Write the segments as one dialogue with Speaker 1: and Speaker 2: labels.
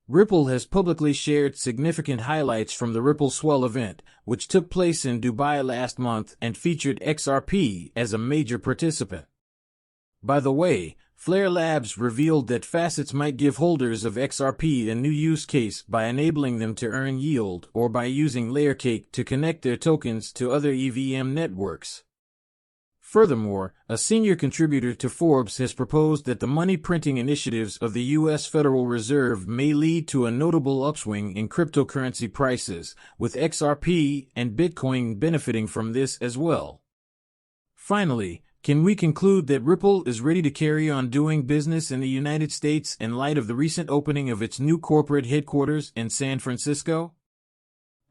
Speaker 1: Ripple has publicly shared significant highlights from the Ripple Swell event, which took place in Dubai last month and featured XRP as a major participant. By the way, Flare Labs revealed that facets might give holders of XRP a new use case by enabling them to earn yield or by using layer cake to connect their tokens to other EVM networks. Furthermore, a senior contributor to Forbes has proposed that the money-printing initiatives of the U.S. Federal Reserve may lead to a notable upswing in cryptocurrency prices, with XRP and Bitcoin benefiting from this as well. Finally, can we conclude that Ripple is ready to carry on doing business in the United States in light of the recent opening of its new corporate headquarters in San Francisco?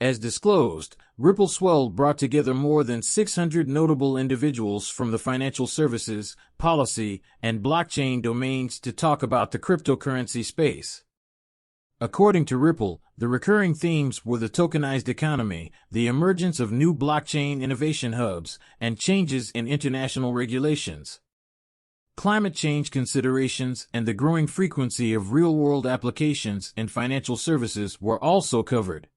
Speaker 1: As disclosed, Ripple Swell brought together more than 600 notable individuals from the financial services, policy, and blockchain domains to talk about the cryptocurrency space. According to Ripple, the recurring themes were the tokenized economy, the emergence of new blockchain innovation hubs, and changes in international regulations. Climate change considerations and the growing frequency of real-world applications in financial services were also covered.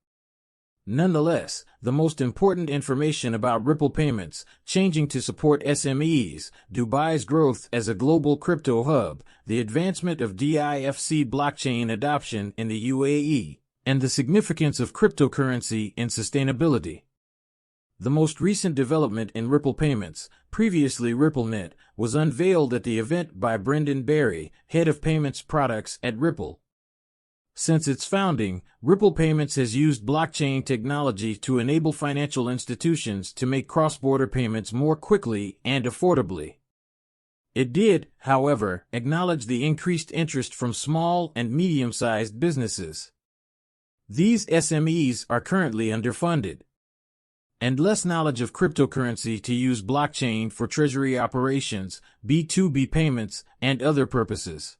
Speaker 1: Nonetheless, the most important information about Ripple payments, changing to support SMEs, Dubai's growth as a global crypto hub, the advancement of DIFC blockchain adoption in the UAE, and the significance of cryptocurrency in sustainability. The most recent development in Ripple payments, previously RippleNet, was unveiled at the event by Brendan Barry, head of payments products at Ripple. Since its founding, Ripple Payments has used blockchain technology to enable financial institutions to make cross-border payments more quickly and affordably. It did, however, acknowledge the increased interest from small and medium-sized businesses. These SMEs are currently underfunded and less knowledge of cryptocurrency to use blockchain for treasury operations, B2B payments, and other purposes.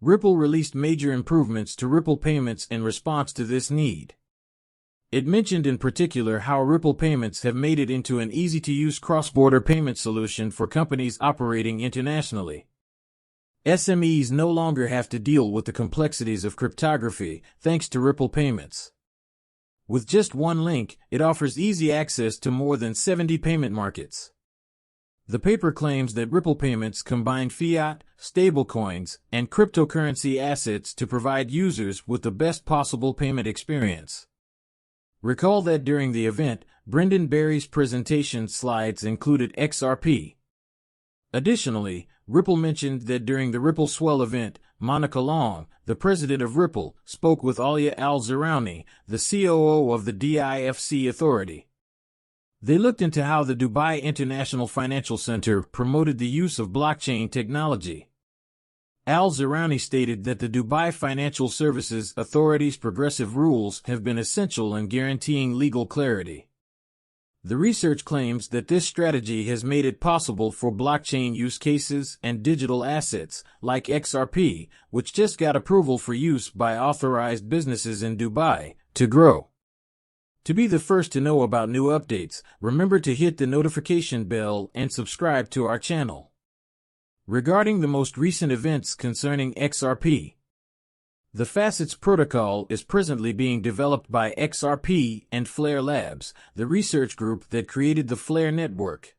Speaker 1: Ripple released major improvements to Ripple Payments in response to this need. It mentioned in particular how Ripple Payments have made it into an easy-to-use cross-border payment solution for companies operating internationally. SMEs no longer have to deal with the complexities of cryptography, thanks to Ripple Payments. With just one link, it offers easy access to more than 70 payment markets. The paper claims that Ripple Payments combine fiat, stablecoins, and cryptocurrency assets to provide users with the best possible payment experience. Recall that during the event, Brendan Barry's presentation slides included XRP. Additionally, Ripple mentioned that during the Ripple Swell event, Monica Long, the president of Ripple, spoke with Alia Al-Zaraouni, the COO of the DIFC authority. They looked into how the Dubai International Financial Center promoted the use of blockchain technology. Al-Zaraouni stated that the Dubai Financial Services Authority's progressive rules have been essential in guaranteeing legal clarity. The research claims that this strategy has made it possible for blockchain use cases and digital assets, like XRP, which just got approval for use by authorized businesses in Dubai, to grow. To be the first to know about new updates, remember to hit the notification bell and subscribe to our channel. Regarding the most recent events concerning XRP, the Facets protocol is presently being developed by XRP and Flare Labs, the research group that created the Flare network.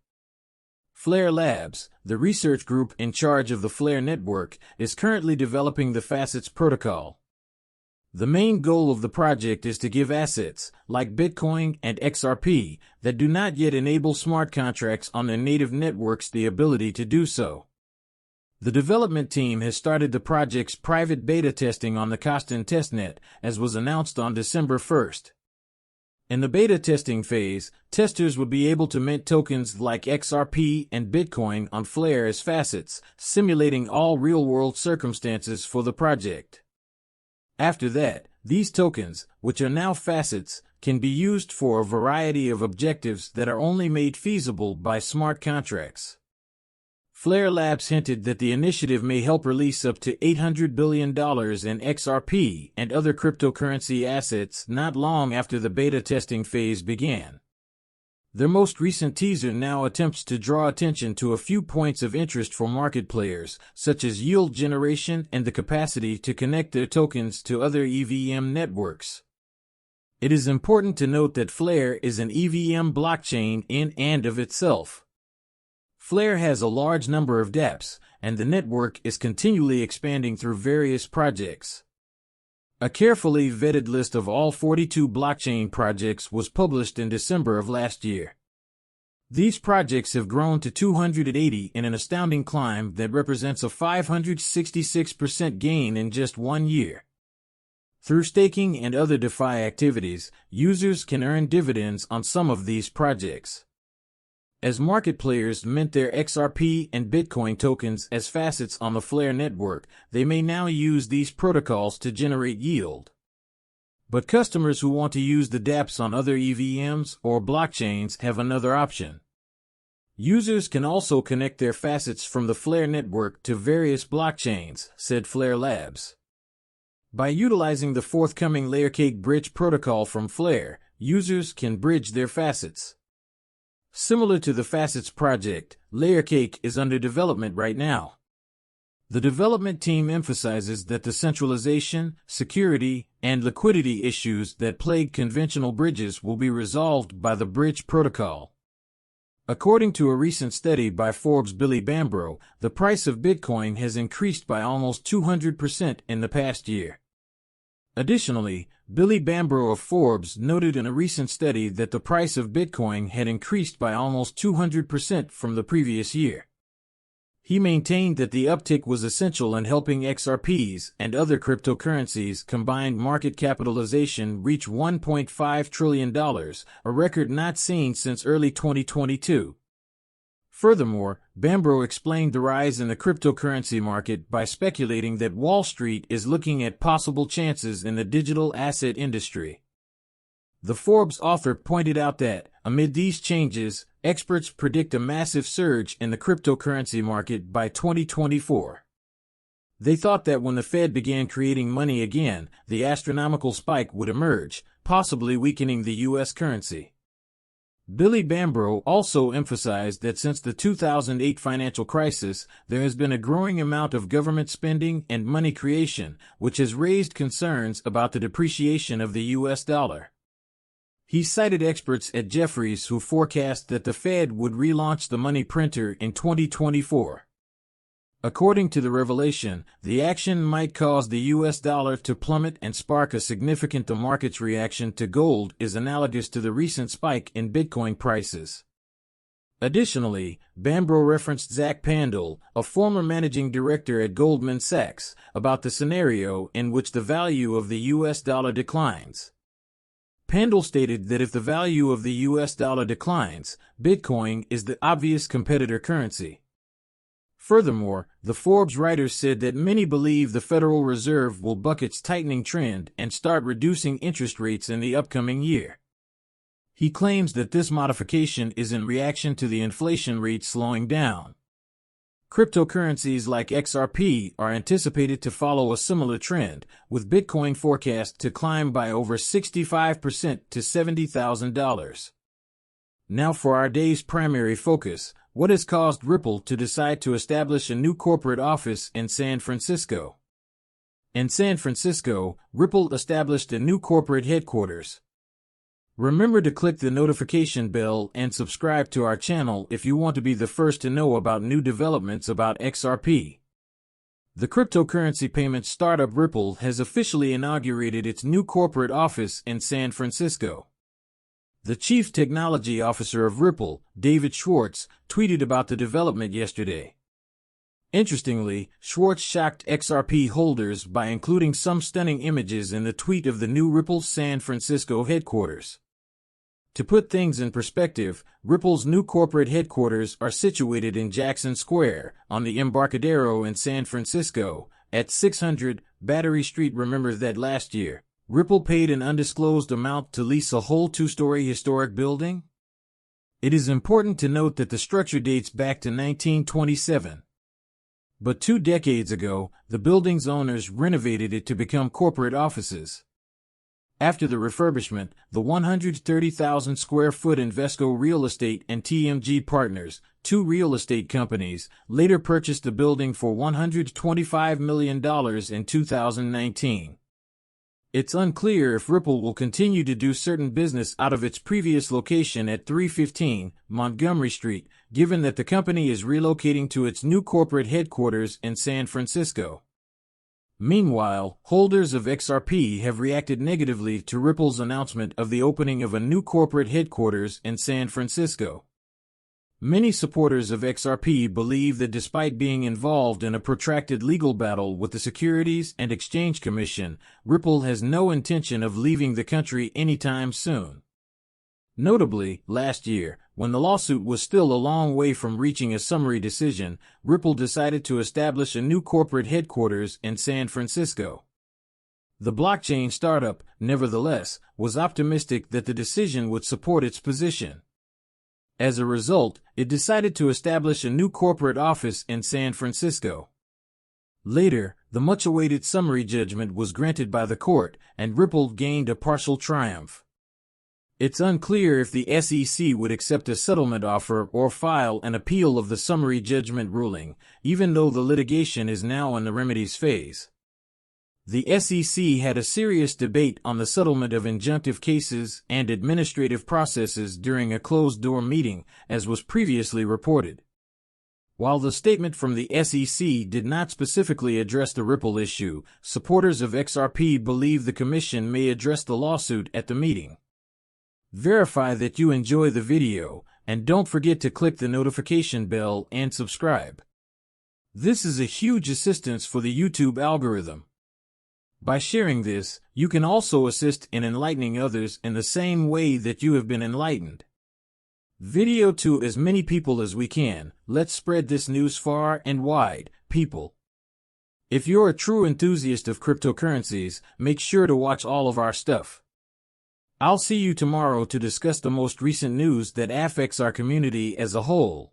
Speaker 1: Flare Labs, the research group in charge of the Flare network, is currently developing the Facets protocol. The main goal of the project is to give assets, like Bitcoin and XRP, that do not yet enable smart contracts on their native networks the ability to do so. The development team has started the project's private beta testing on the Costin testnet, as was announced on December 1st. In the beta testing phase, testers would be able to mint tokens like XRP and Bitcoin on Flare as facets, simulating all real-world circumstances for the project. After that, these tokens, which are now facets, can be used for a variety of objectives that are only made feasible by smart contracts. Flare Labs hinted that the initiative may help release up to $800 billion in XRP and other cryptocurrency assets not long after the beta testing phase began. Their most recent teaser now attempts to draw attention to a few points of interest for market players, such as yield generation and the capacity to connect their tokens to other EVM networks. It is important to note that Flare is an EVM blockchain in and of itself. Flare has a large number of dApps, and the network is continually expanding through various projects. A carefully vetted list of all 42 blockchain projects was published in December of last year. These projects have grown to 280 in an astounding climb that represents a 566% gain in just 1 year. Through staking and other DeFi activities, users can earn dividends on some of these projects. As market players mint their XRP and Bitcoin tokens as facets on the Flare network, they may now use these protocols to generate yield. But customers who want to use the dApps on other EVMs or blockchains have another option. Users can also connect their facets from the Flare network to various blockchains, said Flare Labs. By utilizing the forthcoming LayerCake bridge protocol from Flare, users can bridge their facets. Similar to the Facets project, LayerCake is under development right now. The development team emphasizes that the centralization, security, and liquidity issues that plague conventional bridges will be resolved by the bridge protocol. According to a recent study by Forbes' Billy Bambro, the price of Bitcoin has increased by almost 200% in the past year. Additionally, Billy Bambro of Forbes noted in a recent study that the price of Bitcoin had increased by almost 200% from the previous year. He maintained that the uptick was essential in helping XRPs and other cryptocurrencies' combined market capitalization reach $1.5 trillion, a record not seen since early 2022. Furthermore, Bambro explained the rise in the cryptocurrency market by speculating that Wall Street is looking at possible chances in the digital asset industry. The Forbes author pointed out that, amid these changes, experts predict a massive surge in the cryptocurrency market by 2024. They thought that when the Fed began creating money again, the astronomical spike would emerge, possibly weakening the U.S. currency. Billy Bambro also emphasized that since the 2008 financial crisis, there has been a growing amount of government spending and money creation, which has raised concerns about the depreciation of the U.S. dollar. He cited experts at Jefferies who forecast that the Fed would relaunch the money printer in 2024. According to the revelation, the action might cause the U.S. dollar to plummet and spark a significant. The market's reaction to gold is analogous to the recent spike in Bitcoin prices. Additionally, Bambro referenced Zach Pandal, a former managing director at Goldman Sachs, about the scenario in which the value of the U.S. dollar declines. Pandal stated that if the value of the U.S. dollar declines, Bitcoin is the obvious competitor currency. Furthermore, the Forbes writer said that many believe the Federal Reserve will buck its tightening trend and start reducing interest rates in the upcoming year. He claims that this modification is in reaction to the inflation rate slowing down. Cryptocurrencies like XRP are anticipated to follow a similar trend, with Bitcoin forecast to climb by over 65% to $70,000. Now for our day's primary focus. What has caused Ripple to decide to establish a new corporate office in San Francisco? In San Francisco, Ripple established a new corporate headquarters. Remember to click the notification bell and subscribe to our channel if you want to be the first to know about new developments about XRP. The cryptocurrency payment startup Ripple has officially inaugurated its new corporate office in San Francisco. The chief technology officer of Ripple, David Schwartz, tweeted about the development yesterday. Interestingly, Schwartz shocked XRP holders by including some stunning images in the tweet of the new Ripple's San Francisco headquarters. To put things in perspective, Ripple's new corporate headquarters are situated in Jackson Square, on the Embarcadero in San Francisco, at 600 Battery Street. Remember that last year, Ripple paid an undisclosed amount to lease a whole two-story historic building? It is important to note that the structure dates back to 1927. But 2 decades ago, the building's owners renovated it to become corporate offices. After the refurbishment, the 130,000 square foot Invesco Real Estate and TMG Partners, two real estate companies, later purchased the building for $125 million in 2019. It's unclear if Ripple will continue to do certain business out of its previous location at 315 Montgomery Street, given that the company is relocating to its new corporate headquarters in San Francisco. Meanwhile, holders of XRP have reacted negatively to Ripple's announcement of the opening of a new corporate headquarters in San Francisco. Many supporters of XRP believe that despite being involved in a protracted legal battle with the Securities and Exchange Commission, Ripple has no intention of leaving the country anytime soon. Notably, last year, when the lawsuit was still a long way from reaching a summary decision, Ripple decided to establish a new corporate headquarters in San Francisco. The blockchain startup, nevertheless, was optimistic that the decision would support its position. As a result, it decided to establish a new corporate office in San Francisco. Later, the much-awaited summary judgment was granted by the court, and Ripple gained a partial triumph. It's unclear if the SEC would accept a settlement offer or file an appeal of the summary judgment ruling, even though the litigation is now in the remedies phase. The SEC had a serious debate on the settlement of injunctive cases and administrative processes during a closed-door meeting, as was previously reported. While the statement from the SEC did not specifically address the Ripple issue, supporters of XRP believe the Commission may address the lawsuit at the meeting. Verify that you enjoy the video, and don't forget to click the notification bell and subscribe. This is a huge assistance for the YouTube algorithm. By sharing this, you can also assist in enlightening others in the same way that you have been enlightened. Video to as many people as we can. Let's spread this news far and wide, people. If you're a true enthusiast of cryptocurrencies, make sure to watch all of our stuff. I'll see you tomorrow to discuss the most recent news that affects our community as a whole.